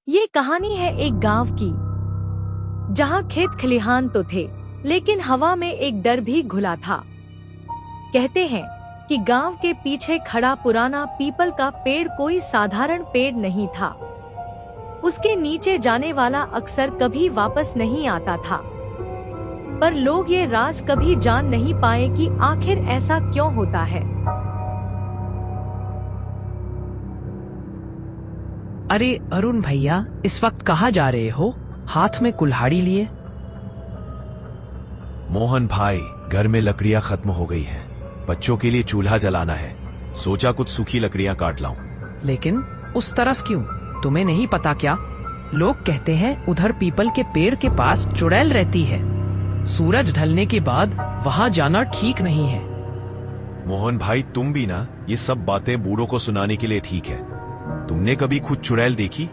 ये कहानी है एक गांव की, जहां खेत खलिहान तो थे, लेकिन हवा में एक डर भी घुला था। कहते हैं कि गांव के पीछे खड़ा पुराना पीपल का पेड़ कोई साधारण पेड़ नहीं था। उसके नीचे जाने वाला अक्सर कभी वापस नहीं आता था। पर लोग ये राज कभी जान नहीं पाए कि आखिर ऐसा क्यों होता है। अरे अरुण भैया, इस वक्त कहाँ जा रहे हो, हाथ में कुल्हाड़ी लिए? मोहन भाई, घर में लकड़ियाँ खत्म हो गई हैं। बच्चों के लिए चूल्हा जलाना है, सोचा कुछ सूखी लकड़ियाँ काट लाऊं। लेकिन उस तरस क्यों? तुम्हें नहीं पता क्या? लोग कहते हैं उधर पीपल के पेड़ के पास चुड़ैल रहती है। सूरज ढलने के बाद वहाँ जाना ठीक नहीं है। मोहन भाई, तुम भी ना ये सब बातें बूढ़ों को सुनाने के लिए ठीक है। तुमने कभी खुद चुड़ैल देखी?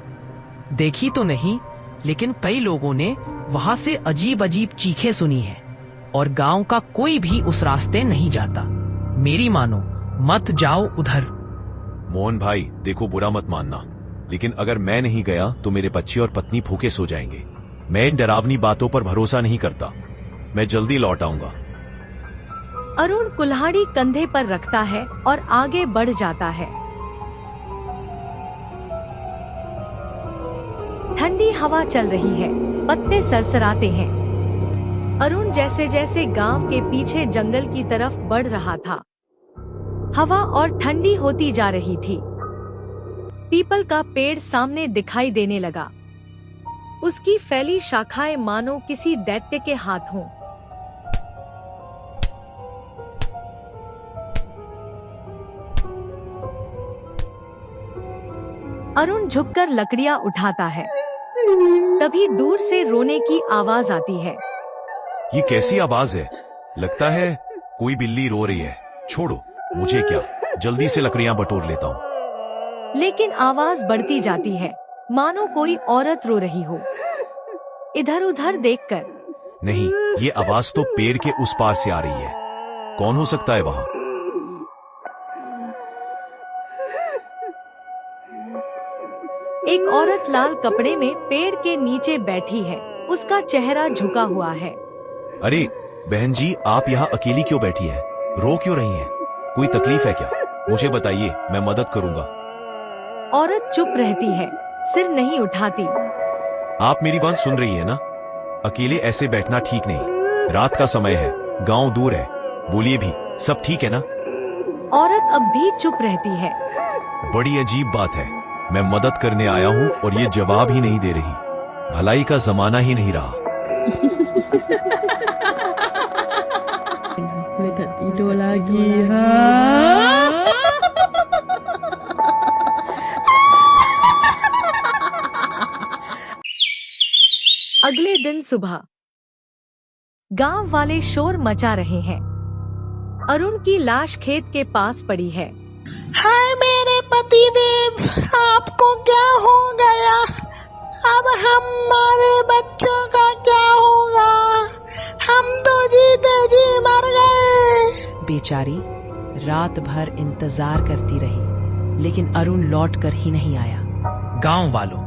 देखी तो नहीं, लेकिन कई लोगों ने वहाँ से अजीब अजीब चीखें सुनी है। और गांव का कोई भी उस रास्ते नहीं जाता। मेरी मानो, मत जाओ उधर। मोहन भाई देखो, बुरा मत मानना, लेकिन अगर मैं नहीं गया तो मेरे बच्चे और पत्नी भूखे सो जाएंगे। मैं इन डरावनी बातों पर भरोसा नहीं करता। मैं जल्दी लौट आऊंगा। अरुण कुल्हाड़ी कंधे पर रखता है और आगे बढ़ जाता है। ठंडी हवा चल रही है, पत्ते सरसराते हैं। अरुण जैसे जैसे गांव के पीछे जंगल की तरफ बढ़ रहा था, हवा और ठंडी होती जा रही थी। पीपल का पेड़ सामने दिखाई देने लगा। उसकी फैली शाखाएं मानो किसी दैत्य के हाथ हों। अरुण झुककर लकड़ियां उठाता है। तभी दूर से रोने की आवाज आती है। ये कैसी आवाज है? लगता है कोई बिल्ली रो रही है। छोड़ो, मुझे क्या, जल्दी से लकड़ियां बटोर लेता हूँ। लेकिन आवाज बढ़ती जाती है, मानो कोई औरत रो रही हो। इधर उधर देखकर, नहीं, ये आवाज तो पेड़ के उस पार से आ रही है। कौन हो सकता है वहाँ? एक औरत लाल कपड़े में पेड़ के नीचे बैठी है। उसका चेहरा झुका हुआ है। अरे बहन जी, आप यहाँ अकेली क्यों बैठी हैं? रो क्यों रही हैं? कोई तकलीफ है क्या? मुझे बताइए, मैं मदद करूँगा। औरत चुप रहती है, सिर नहीं उठाती। आप मेरी बात सुन रही है ना? अकेले ऐसे बैठना ठीक नहीं। रात का समय है, गांव दूर है। बोलिए भी, सब ठीक है ना? औरत अब भी चुप रहती है। बड़ी अजीब बात है। मैं मदद करने आया हूँ और ये जवाब ही नहीं दे रही। भलाई का जमाना ही नहीं रहा। tidur lagi ha. अगले दिन सुबह गांव वाले शोर मचा रहे हैं। अरुण की लाश खेत के पास पड़ी है। हाय मेरे पतिदेव, आपको क्या हो गया? अब हमारे बच्चों का क्या होगा? हम तो जीते जी मर गए। बेचारी रात भर इंतजार करती रही, लेकिन अरुण लौट कर ही नहीं आया। गांव वालों,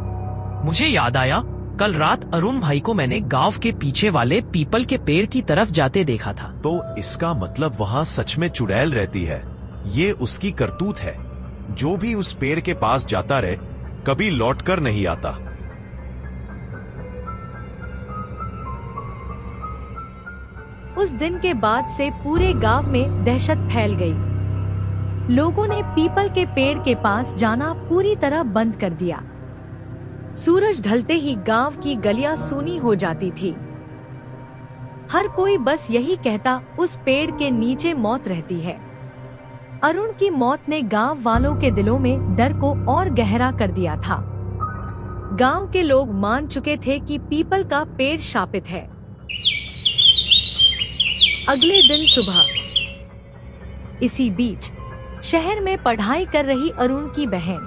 मुझे याद आया, कल रात अरुण भाई को मैंने गांव के पीछे वाले पीपल के पेड़ की तरफ जाते देखा था। तो इसका मतलब वहाँ सच में चुड़ैल रहती है। ये उसकी करतूत है। जो भी उस पेड़ के पास जाता रहे, कभी लौटकर नहीं आता। उस दिन के बाद से पूरे गांव में दहशत फैल गई। लोगों ने पीपल के पेड़ के पास जाना पूरी तरह बंद कर दिया। सूरज ढलते ही गांव की गलियां सूनी हो जाती थी। हर कोई बस यही कहता, उस पेड़ के नीचे मौत रहती है। अरुण की मौत ने गांव वालों के दिलों में डर को और गहरा कर दिया था। गांव के लोग मान चुके थे कि पीपल का पेड़ शापित है। अगले दिन सुबह इसी बीच शहर में पढ़ाई कर रही अरुण की बहन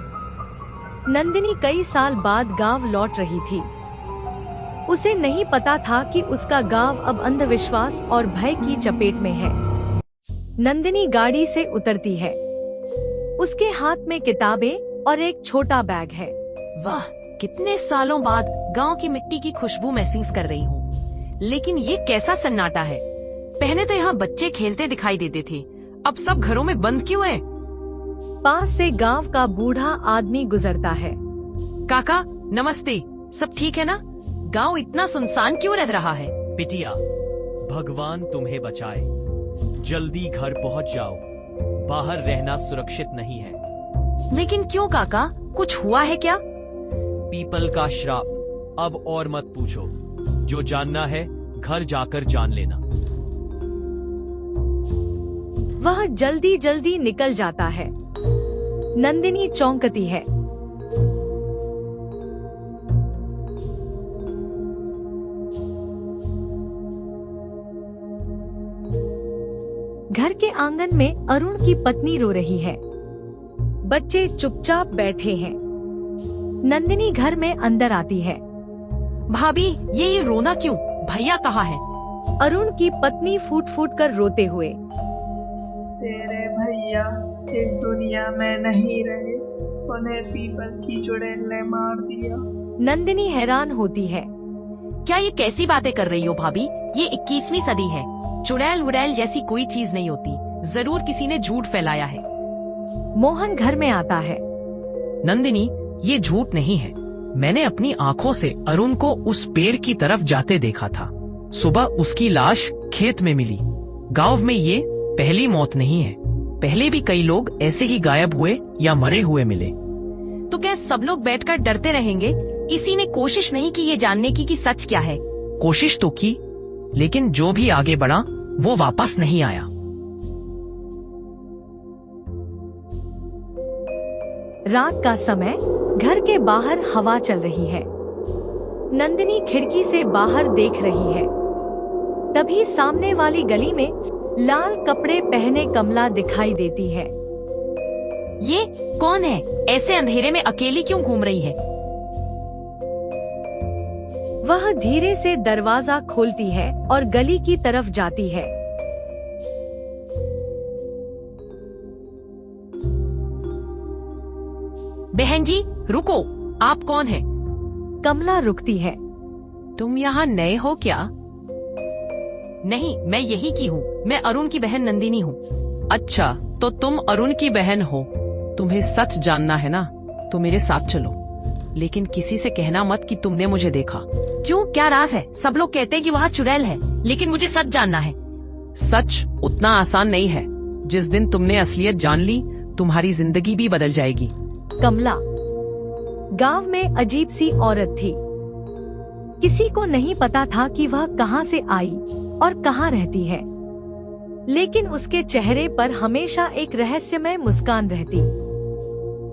नंदिनी कई साल बाद गांव लौट रही थी। उसे नहीं पता था कि उसका गांव अब अंधविश्वास और भय की चपेट में है। नंदिनी गाड़ी से उतरती है। उसके हाथ में किताबें और एक छोटा बैग है। वाह, कितने सालों बाद गांव की मिट्टी की खुशबू महसूस कर रही हूँ। लेकिन ये कैसा सन्नाटा है। पहले तो यहाँ बच्चे खेलते दिखाई देते थे, अब सब घरों में बंद क्यों है? पास से गांव का बूढ़ा आदमी गुजरता है। काका नमस्ते, सब ठीक है ना? गांव इतना सुनसान क्यों रह रहा है? बिटिया, भगवान तुम्हें बचाए। जल्दी घर पहुंच जाओ, बाहर रहना सुरक्षित नहीं है। लेकिन क्यों काका, कुछ हुआ है क्या? पीपल का श्राप। अब और मत पूछो, जो जानना है घर जाकर जान लेना। वह जल्दी जल्दी निकल जाता है। नंदिनी चौंकती है। घर के आंगन में अरुण की पत्नी रो रही है। बच्चे चुपचाप बैठे हैं। नंदिनी घर में अंदर आती है। भाभी, ये रोना क्यों? भैया कहाँ है? अरुण की पत्नी फूट फूट कर रोते हुए। तेरे भैया इस दुनिया में नहीं रहे, उन्हें पीपल की चुड़ैल ने मार दिया। नंदिनी हैरान होती है। क्या ये कैसी बातें कर रही हो भाभी? ये 21वीं सदी है, चुड़ैल उड़ैल जैसी कोई चीज नहीं होती। जरूर किसी ने झूठ फैलाया है। मोहन घर में आता है। नंदिनी, ये झूठ नहीं है। मैंने अपनी आंखों से अरुण को उस पेड़ की तरफ जाते देखा था। सुबह उसकी लाश खेत में मिली। गांव में ये पहली मौत नहीं है। पहले भी कई लोग ऐसे ही गायब हुए या मरे हुए मिले। तो क्या सब लोग बैठकर डरते रहेंगे? किसी ने कोशिश नहीं की ये जानने की कि सच क्या है? कोशिश तो की, लेकिन जो भी आगे बढ़ा वो वापस नहीं आया। रात का समय, घर के बाहर हवा चल रही है। नंदिनी खिड़की से बाहर देख रही है। तभी सामने वाली गली में लाल कपड़े पहने कमला दिखाई देती है। ये कौन है? ऐसे अंधेरे में अकेली क्यों घूम रही है? वह धीरे से दरवाजा खोलती है और गली की तरफ जाती है। बहन जी रुको, आप कौन हैं? कमला रुकती है। तुम यहाँ नए हो क्या? नहीं, मैं यही की हूँ। मैं अरुण की बहन नंदिनी हूँ। अच्छा, तो तुम अरुण की बहन हो। तुम्हें सच जानना है ना, तो मेरे साथ चलो। लेकिन किसी से कहना मत कि तुमने मुझे देखा। क्यों, क्या राज है? सब लोग कहते हैं कि वहाँ चुड़ैल है, लेकिन मुझे सच जानना है। सच उतना आसान नहीं है। जिस दिन तुमने असलियत जान ली, तुम्हारी जिंदगी भी बदल जाएगी। कमला गांव में अजीब सी औरत थी। किसी को नहीं पता था कि वह कहां से आई और कहां रहती है, लेकिन उसके चेहरे पर हमेशा एक रहस्यमय मुस्कान रहती।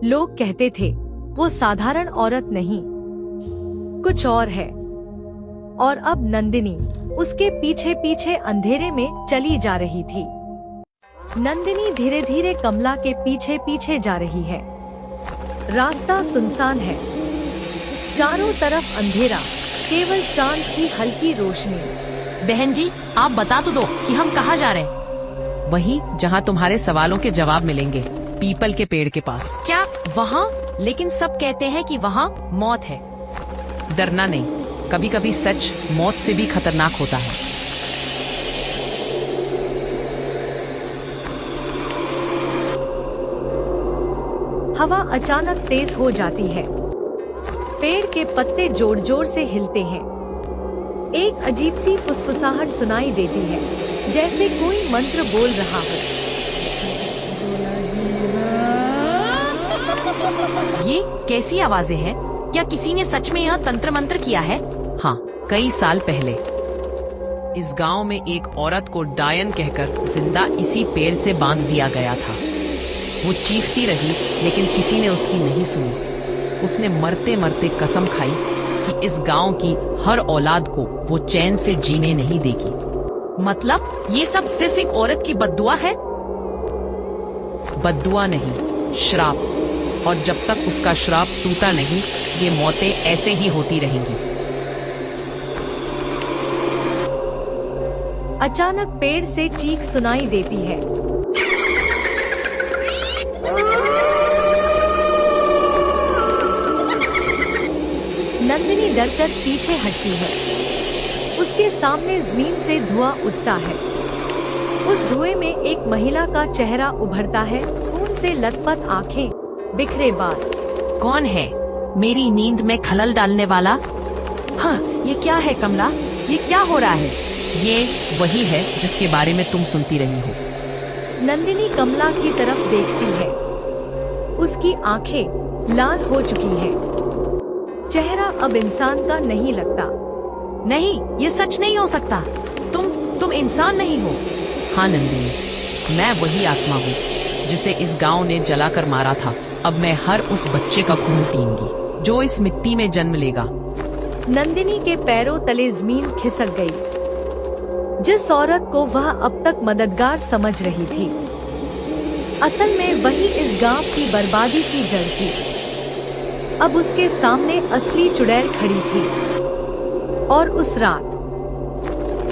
लोग कहते थे वो साधारण औरत नहीं, कुछ और है। और अब नंदिनी उसके पीछे पीछे अंधेरे में चली जा रही थी। नंदिनी धीरे धीरे कमला के पीछे पीछे जा रही है। रास्ता सुनसान है। चारों तरफ अंधेरा, केवल चांद की हल्की रोशनी। बहन जी, आप बता तो दो कि हम कहाँ जा रहे हैं? वही जहाँ तुम्हारे सवालों के जवाब मिलेंगे, पीपल के पेड़ के पास। क्या वहाँ? लेकिन सब कहते हैं कि वहाँ मौत है। डरना नहीं, कभी कभी सच मौत से भी खतरनाक होता है। हवा अचानक तेज हो जाती है। पेड़ के पत्ते जोर जोर से हिलते हैं। एक अजीब सी फुसफुसाहट सुनाई देती है, जैसे कोई मंत्र बोल रहा हो। ये कैसी आवाजें हैं? क्या किसी ने सच में यह तंत्र मंत्र किया है? हाँ, कई साल पहले इस गांव में एक औरत को डायन कहकर जिंदा इसी पेड़ से बांध दिया गया था। वो चीखती रही, लेकिन किसी ने उसकी नहीं सुनी। उसने मरते मरते कसम खाई कि इस गांव की हर औलाद को वो चैन से जीने नहीं देगी। मतलब ये सब सिर्फ एक औरत की बद्दुआ है? बद्दुआ नहीं, श्राप। और जब तक उसका श्राप टूटा नहीं, ये मौतें ऐसे ही होती रहेंगी। अचानक पेड़ से चीख सुनाई देती है। डरकर पीछे हटती है। उसके सामने जमीन से धुआं उठता है। उस धुएं में एक महिला का चेहरा उभरता है, खून से लथपथ आंखें, बिखरे बाल। कौन है मेरी नींद में खलल डालने वाला? हाँ, ये क्या है कमला? ये क्या हो रहा है? ये वही है जिसके बारे में तुम सुनती रही हो। नंदिनी कमला की तरफ देखती है। उसकी आंखें लाल हो चुकी हैं। चेहरा अब इंसान का नहीं लगता। नहीं, ये सच नहीं हो सकता। तुम इंसान नहीं हो। हाँ नंदिनी, मैं वही आत्मा हूँ जिसे इस गांव ने जलाकर मारा था। अब मैं हर उस बच्चे का खून पीऊंगी जो इस मिट्टी में जन्म लेगा। नंदिनी के पैरों तले जमीन खिसक गई। जिस औरत को वह अब तक मददगार समझ रही थी, असल में वही इस गांव की बर्बादी की जड़ थी। अब उसके सामने असली चुड़ैल खड़ी थी। और उस रात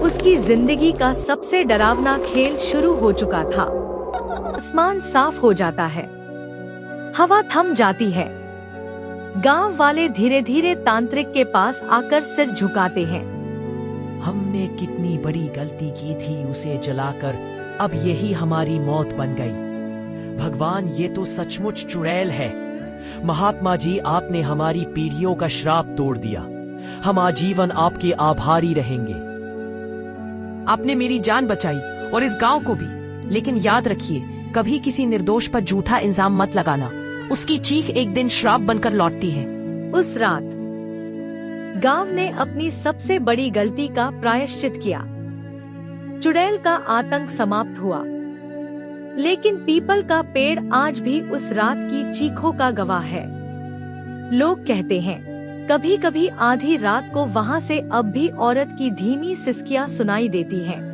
उसकी जिंदगी का सबसे डरावना खेल शुरू हो चुका था। आसमान साफ हो जाता है, हवा थम जाती है। गांव वाले धीरे धीरे तांत्रिक के पास आकर सिर झुकाते हैं। हमने कितनी बड़ी गलती की थी उसे जलाकर, अब यही हमारी मौत बन गई। भगवान, ये तो सचमुच चुड़ैल है। महात्मा जी, आपने हमारी पीढ़ियों का श्राप तोड़ दिया। हम आजीवन आपके आभारी रहेंगे। आपने मेरी जान बचाई और इस गांव को भी। लेकिन याद रखिए, कभी किसी निर्दोष पर झूठा इल्जाम मत लगाना। उसकी चीख एक दिन श्राप बनकर लौटती है। उस रात गांव ने अपनी सबसे बड़ी गलती का प्रायश्चित किया। चुड़ैल का आतंक समाप्त हुआ, लेकिन पीपल का पेड़ आज भी उस रात की चीखों का गवाह है। लोग कहते हैं, कभी कभी आधी रात को वहां से अब भी औरत की धीमी सिसकियां सुनाई देती हैं।